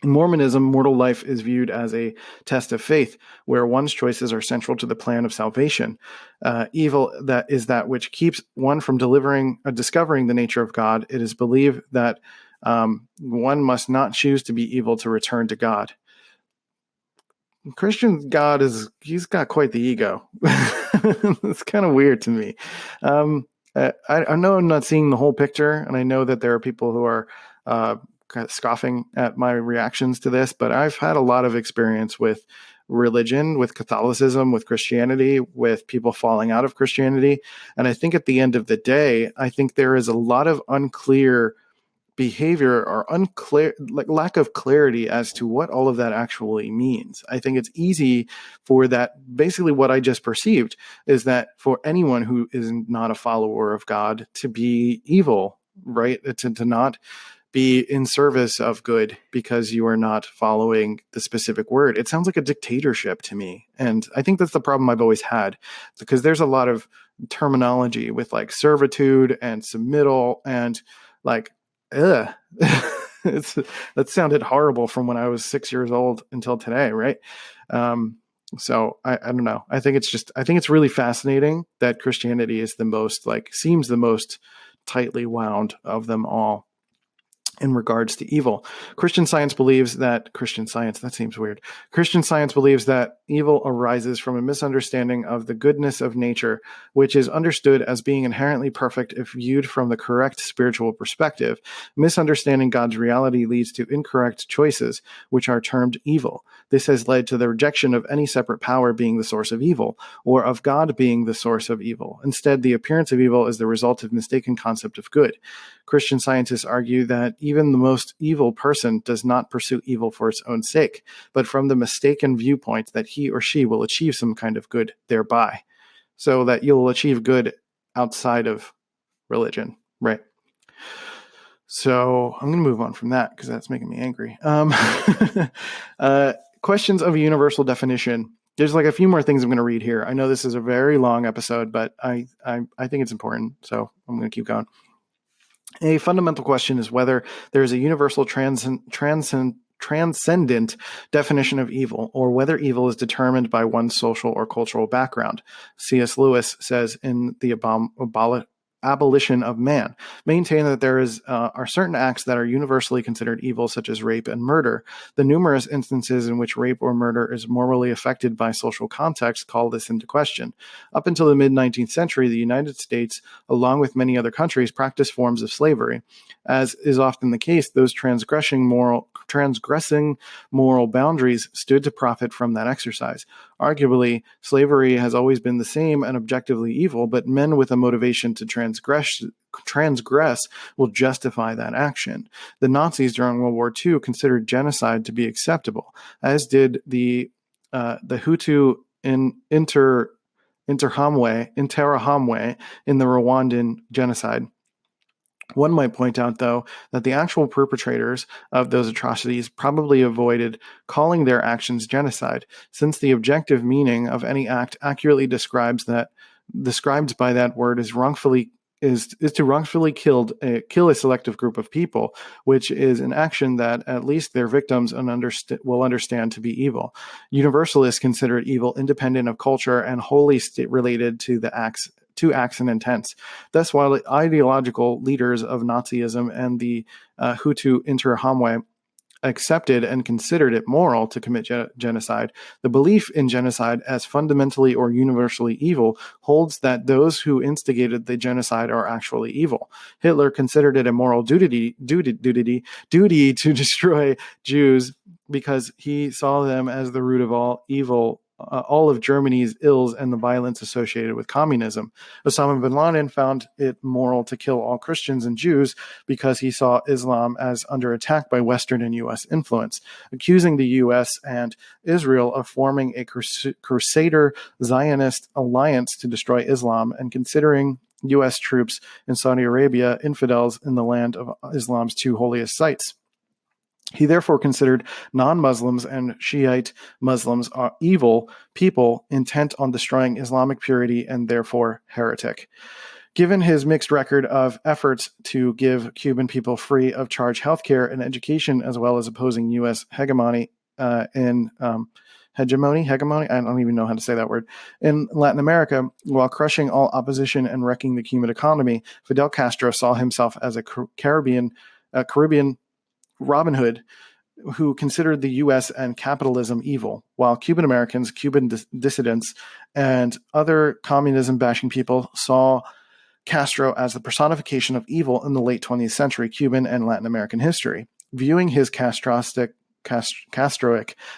In Mormonism, mortal life is viewed as a test of faith, where one's choices are central to the plan of salvation. Evil that is that which keeps one from discovering the nature of God. It is believed that one must not choose to be evil to return to God. Christian God he's got quite the ego. It's kind of weird to me. I know I'm not seeing the whole picture, and I know that there are people who are kind of scoffing at my reactions to this, but I've had a lot of experience with religion, with Catholicism, with Christianity, with people falling out of Christianity. And I think at the end of the day, I think there is a lot of unclear behavior or lack of clarity as to what all of that actually means. I think it's easy for that. Basically, what I just perceived is that for anyone who is not a follower of God to be evil, right? To not be in service of good because you are not following the specific word. It sounds like a dictatorship to me. And I think that's the problem I've always had, because there's a lot of terminology with like servitude and submittal and like, ugh. That sounded horrible from when I was 6 years old until today, right? So I don't know. I think it's really fascinating that Christianity is seems the most tightly wound of them all in regards to evil. Christian science believes that evil arises from a misunderstanding of the goodness of nature, which is understood as being inherently perfect if viewed from the correct spiritual perspective. Misunderstanding God's reality leads to incorrect choices, which are termed evil. This has led to the rejection of any separate power being the source of evil, or of God being the source of evil. Instead, the appearance of evil is the result of mistaken concept of good. Christian scientists argue that even the most evil person does not pursue evil for its own sake, but from the mistaken viewpoint that he or she will achieve some kind of good thereby. So that you'll achieve good outside of religion, right? So I'm going to move on from that because that's making me angry. Questions of a universal definition. There's like a few more things I'm going to read here. I know this is a very long episode, but I think it's important, so I'm going to keep going. A fundamental question is whether there is a universal transcendent definition of evil, or whether evil is determined by one's social or cultural background. C.S. Lewis says in The Abolition of Man, maintain that there are certain acts that are universally considered evil, such as rape and murder. The numerous instances in which rape or murder is morally affected by social context call this into question. Up until the mid-19th century, the United States, along with many other countries, practiced forms of slavery. As is often the case, those transgressing moral boundaries stood to profit from that exercise. Arguably, slavery has always been the same and objectively evil, but men with a motivation to transgress will justify that action. The Nazis during World War II considered genocide to be acceptable, as did the Hutu in Interahamwe in the Rwandan genocide. One might point out, though, that the actual perpetrators of those atrocities probably avoided calling their actions genocide, since the objective meaning of any act accurately described by that word is to wrongfully kill a selective group of people, which is an action that at least their victims will understand to be evil. Universalists consider it evil independent of culture and wholly related to acts and intents. Thus, while the ideological leaders of Nazism and the Hutu Interahamwe accepted and considered it moral to commit genocide, the belief in genocide as fundamentally or universally evil holds that those who instigated the genocide are actually evil. Hitler considered it a moral duty to destroy Jews because he saw them as the root of all evil, all of Germany's ills and the violence associated with communism. Osama bin Laden found it moral to kill all Christians and Jews because he saw Islam as under attack by Western and U.S. influence, accusing the U.S. and Israel of forming a Crusader Zionist alliance to destroy Islam, and considering U.S. troops in Saudi Arabia infidels in the land of Islam's two holiest sites. He therefore considered non-Muslims and Shiite Muslims are evil people intent on destroying Islamic purity and therefore heretic. Given his mixed record of efforts to give Cuban people free of charge healthcare and education, as well as opposing U.S. hegemony hegemony, I don't even know how to say that word, in Latin America, while crushing all opposition and wrecking the Cuban economy, Fidel Castro saw himself as a Caribbean Robin Hood who considered the U.S. and capitalism evil, while Cuban Americans, Cuban dissidents, and other communism-bashing people saw Castro as the personification of evil in the late 20th century Cuban and Latin American history, viewing his Castroic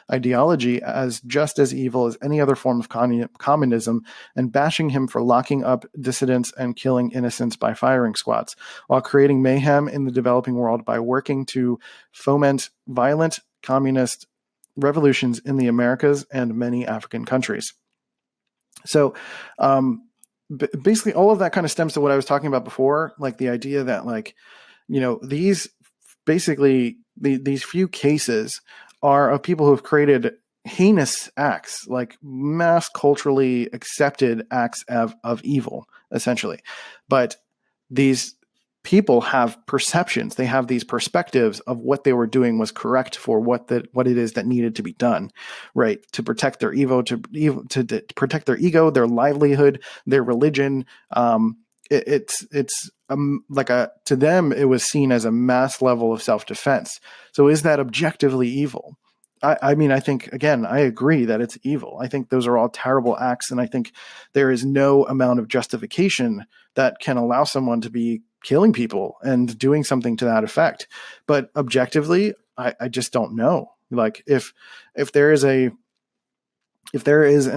ideology as just as evil as any other form of communism, and bashing him for locking up dissidents and killing innocents by firing squads, while creating mayhem in the developing world by working to foment violent communist revolutions in the Americas and many African countries. So, basically all of that kind of stems to what I was talking about before, like the idea that, like, you know, these few cases are of people who have created heinous acts, like mass culturally accepted acts of evil, essentially. But these people have perceptions, they have these perspectives of what they were doing was correct for what it is that needed to be done, right? To protect their ego, to protect their ego, their livelihood, their religion. It's like to them, it was seen as a mass level of self-defense. So is that objectively evil? I mean, I think, again, I agree that it's evil. I think those are all terrible acts. And I think there is no amount of justification that can allow someone to be killing people and doing something to that effect. But objectively, I just don't know. Like if there is an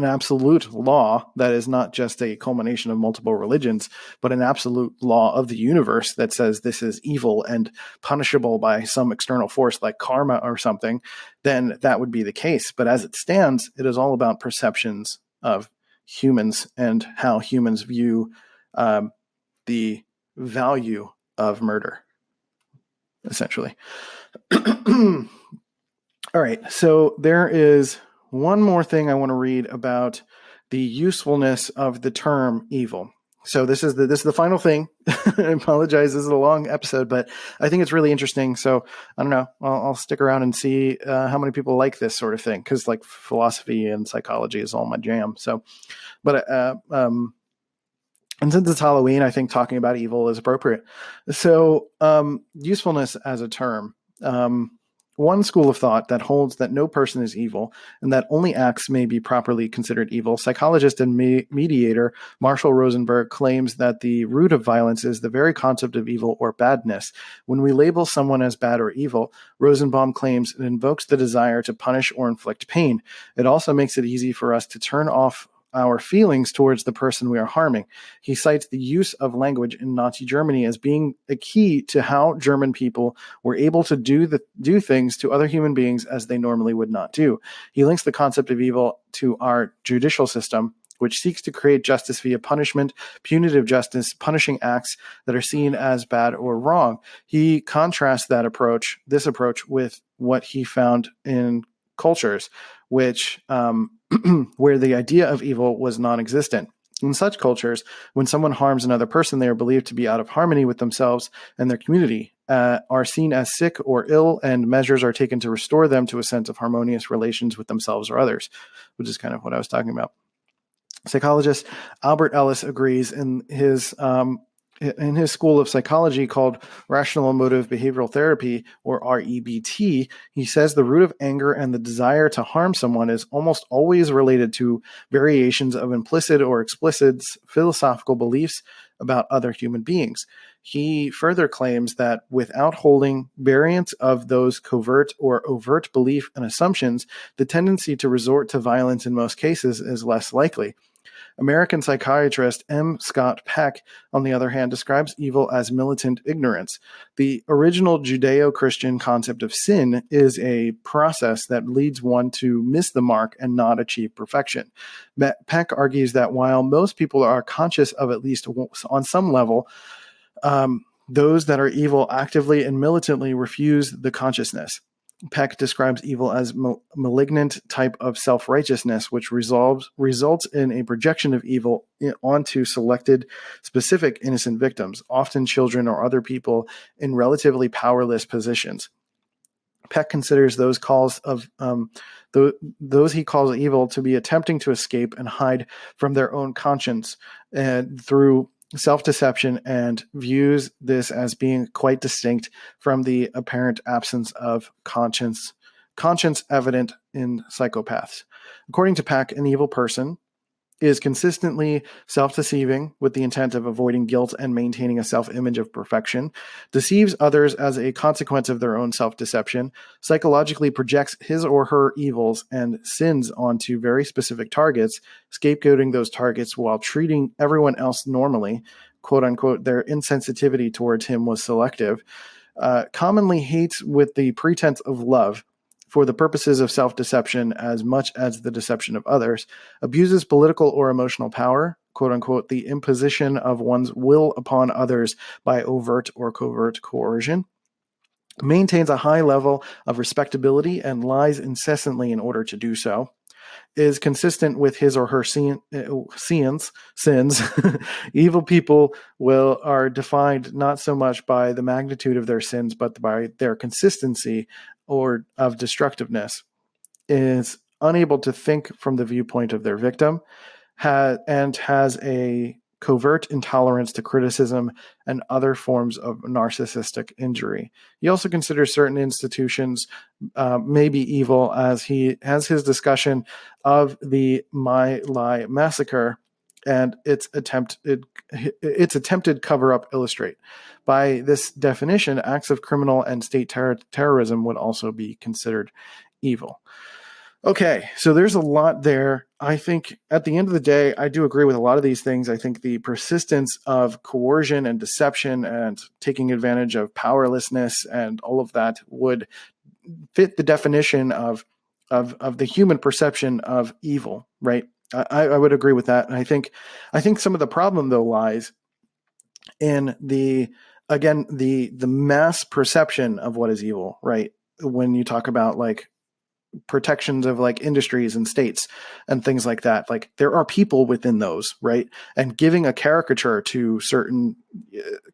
absolute law that is not just a culmination of multiple religions, but an absolute law of the universe that says this is evil and punishable by some external force like karma or something, then that would be the case. But as it stands, it is all about perceptions of humans and how humans view the value of murder, essentially. All right, so there is one more thing I want to read about the usefulness of the term evil. So this is the final thing. I apologize, this is a long episode, but I think it's really interesting. So I don't know, I'll stick around and see how many people like this sort of thing, because like philosophy and psychology is all my jam. So, but and since it's Halloween, I think talking about evil is appropriate. So usefulness as a term. One school of thought that holds that no person is evil and that only acts may be properly considered evil, psychologist and mediator Marshall Rosenberg claims that the root of violence is the very concept of evil or badness. When we label someone as bad or evil, Rosenbaum claims it invokes the desire to punish or inflict pain. It also makes it easy for us to turn off our feelings towards the person we are harming. He cites the use of language in Nazi Germany as being a key to how German people were able to do things to other human beings as they normally would not do. He links the concept of evil to our judicial system, which seeks to create justice via punishment, punitive justice, punishing acts that are seen as bad or wrong. He contrasts this approach with what he found in cultures, which where the idea of evil was non-existent. In such cultures, when someone harms another person, they are believed to be out of harmony with themselves and their community, are seen as sick or ill, and measures are taken to restore them to a sense of harmonious relations with themselves or others, which is kind of what I was talking about. Psychologist Albert Ellis agrees in his school of psychology called Rational Emotive Behavioral Therapy, or REBT. He says the root of anger and the desire to harm someone is almost always related to variations of implicit or explicit philosophical beliefs about other human beings. He further claims that without holding variants of those covert or overt belief and assumptions, the tendency to resort to violence in most cases is less likely. American psychiatrist M. Scott Peck, on the other hand, describes evil as militant ignorance. The original Judeo-Christian concept of sin is a process that leads one to miss the mark and not achieve perfection. Peck argues that while most people are conscious of, at least on some level, those that are evil actively and militantly refuse the consciousness. Peck describes evil as malignant type of self-righteousness, which results in a projection of evil onto selected, specific innocent victims, often children or other people in relatively powerless positions. Peck considers those those he calls evil to be attempting to escape and hide from their own conscience and through self-deception, and views this as being quite distinct from the apparent absence of conscience evident in psychopaths. According to Peck, an evil person is consistently self-deceiving with the intent of avoiding guilt and maintaining a self-image of perfection, deceives others as a consequence of their own self-deception, psychologically projects his or her evils and sins onto very specific targets, scapegoating those targets while treating everyone else normally, quote unquote, their insensitivity towards him was selective, commonly hates with the pretense of love, for the purposes of self-deception as much as the deception of others, abuses political or emotional power, quote unquote, the imposition of one's will upon others by overt or covert coercion, maintains a high level of respectability and lies incessantly in order to do so, is consistent with his or her sins. Evil people are defined not so much by the magnitude of their sins, but by their consistency or of destructiveness, is unable to think from the viewpoint of their victim, has a covert intolerance to criticism and other forms of narcissistic injury. He also considers certain institutions may be evil, as he has his discussion of the My Lai massacre and its attempted cover-up illustrate. By this definition, acts of criminal and state terrorism would also be considered evil. Okay, so there's a lot there. I think at the end of the day, I do agree with a lot of these things. I think the persistence of coercion and deception and taking advantage of powerlessness and all of that would fit the definition of the human perception of evil, right? I would agree with that. And I think some of the problem, though, lies in the mass perception of what is evil, right? When you talk about like protections of like industries and states and things like that, like there are people within those, right? And giving a caricature to certain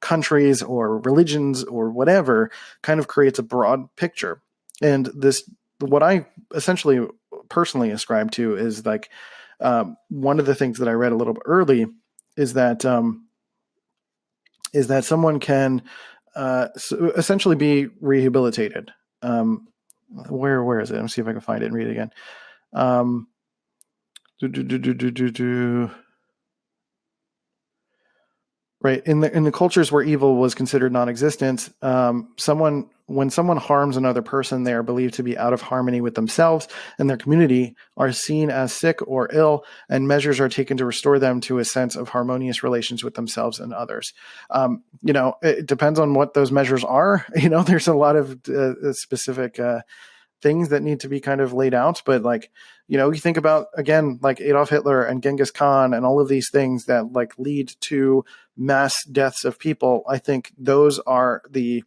countries or religions or whatever kind of creates a broad picture. And this, what I essentially personally ascribe to is like one of the things that I read a little bit early is that someone can essentially be rehabilitated. Where is it? Let me see if I can find it and read it again. Right. In the cultures where evil was considered non-existent, when someone harms another person, they are believed to be out of harmony with themselves and their community, are seen as sick or ill, and measures are taken to restore them to a sense of harmonious relations with themselves and others. It depends on what those measures are. There's a lot of specific things that need to be kind of laid out. But like, you think about, again, like Adolf Hitler and Genghis Khan and all of these things that like lead to mass deaths of people. I think those are the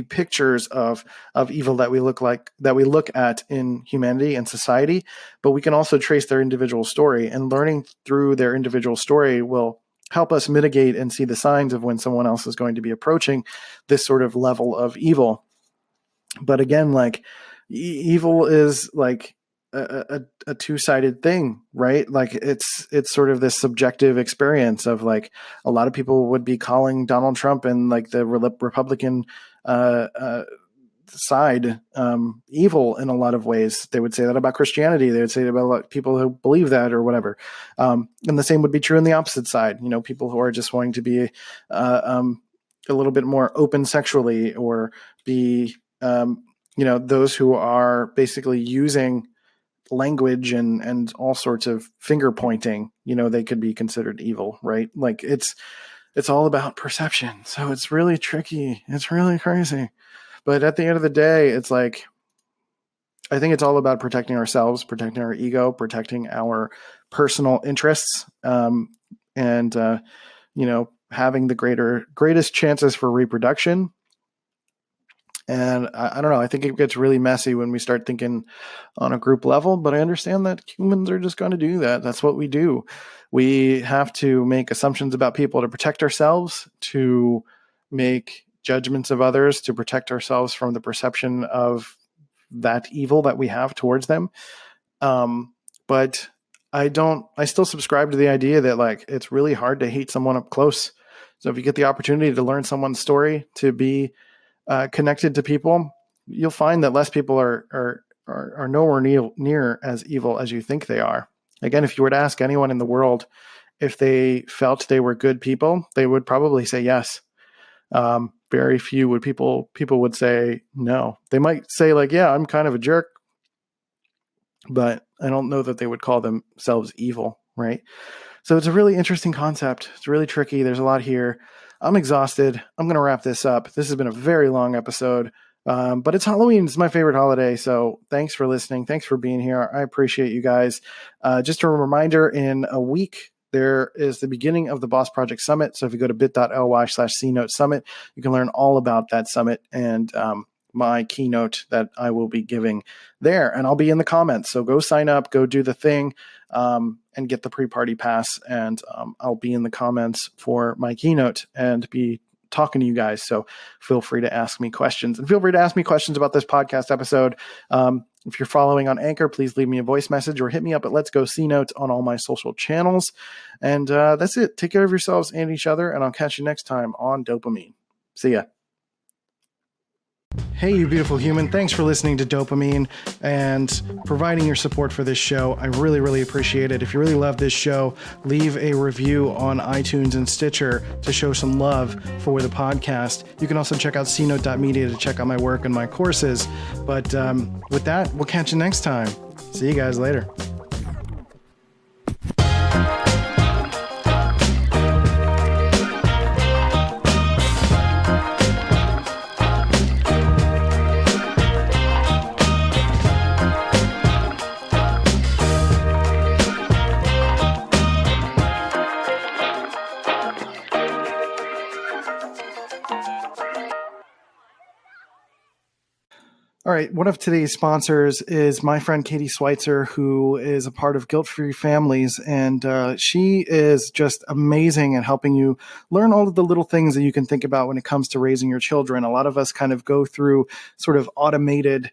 pictures of evil that we look at in humanity and society. But we can also trace their individual story, and learning through their individual story will help us mitigate and see the signs of when someone else is going to be approaching this sort of level of evil. But again, like evil is like a two-sided thing, right? Like it's sort of this subjective experience of like a lot of people would be calling Donald Trump and like the Republican side evil in a lot of ways. They would say that about Christianity. They would say that about a lot of people who believe that or whatever. And the same would be true on the opposite side. People who are just wanting to be a little bit more open sexually, or be those who are basically using language and all sorts of finger pointing, they could be considered evil, right? Like it's all about perception. So it's really tricky. It's really crazy. But at the end of the day, it's like, I think it's all about protecting ourselves, protecting our ego, protecting our personal interests, and having the greatest chances for reproduction, And I don't know, I think it gets really messy when we start thinking on a group level, but I understand that humans are just going to do that. That's what we do. We have to make assumptions about people to protect ourselves, to make judgments of others, to protect ourselves from the perception of that evil that we have towards them. But I still subscribe to the idea that like it's really hard to hate someone up close. So if you get the opportunity to learn someone's story, to be connected to people, you'll find that less people are nowhere near as evil as you think they are. Again, if you were to ask anyone in the world if they felt they were good people, they would probably say yes. Very few would people would say no. They might say like, yeah, I'm kind of a jerk, but I don't know that they would call themselves evil, right? So it's a really interesting concept. It's really tricky. There's a lot here. I'm exhausted. I'm going to wrap this up. This has been a very long episode, but it's Halloween. It's my favorite holiday. So thanks for listening. Thanks for being here. I appreciate you guys. Just a reminder, in a week, there is the beginning of the Boss Project Summit. So if you go to bit.ly/c.note summit, you can learn all about that summit and my keynote that I will be giving there. And I'll be in the comments. So go sign up, go do the thing, and get the pre-party pass. And I'll be in the comments for my keynote and be talking to you guys. So feel free to ask me questions, and feel free to ask me questions about this podcast episode. If you're following on Anchor, please leave me a voice message or hit me up at Let's Go C-Note on all my social channels. And that's it. Take care of yourselves and each other, and I'll catch you next time on DOPEamine. See ya. Hey, you beautiful human. Thanks for listening to DOPEamine and providing your support for this show. I really, really appreciate it. If you really love this show, leave a review on iTunes and Stitcher to show some love for the podcast. You can also check out c.note.media to check out my work and my courses. But with that, we'll catch you next time. See you guys later. All right, one of today's sponsors is my friend Katie Schweitzer, who is a part of Guilt-Free Families, and she is just amazing at helping you learn all of the little things that you can think about when it comes to raising your children. A lot of us kind of go through sort of automated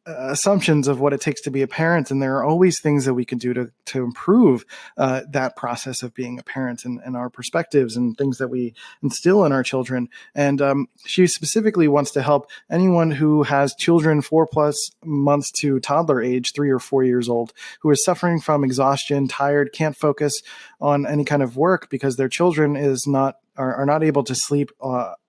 assumptions of what it takes to be a parent, and there are always things that we can do to improve that process of being a parent and our perspectives and things that we instill in our children. And she specifically wants to help anyone who has children 4+ months to toddler age, 3 or 4 years old, who is suffering from exhaustion, tired, can't focus on any kind of work because their children are not able to sleep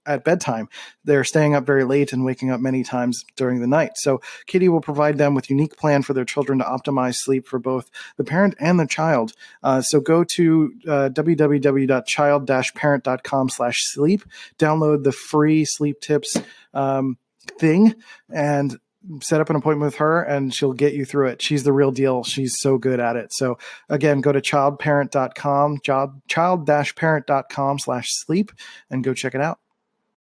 at bedtime. They're staying up very late and waking up many times during the night. So Katie will provide them with a unique plan for their children to optimize sleep for both the parent and the child. So go to www.child-parent.com/sleep, download the free sleep tips thing, and set up an appointment with her, and she'll get you through it. She's the real deal. She's so good at it. So again, go to child-parent.com/sleep and go check it out.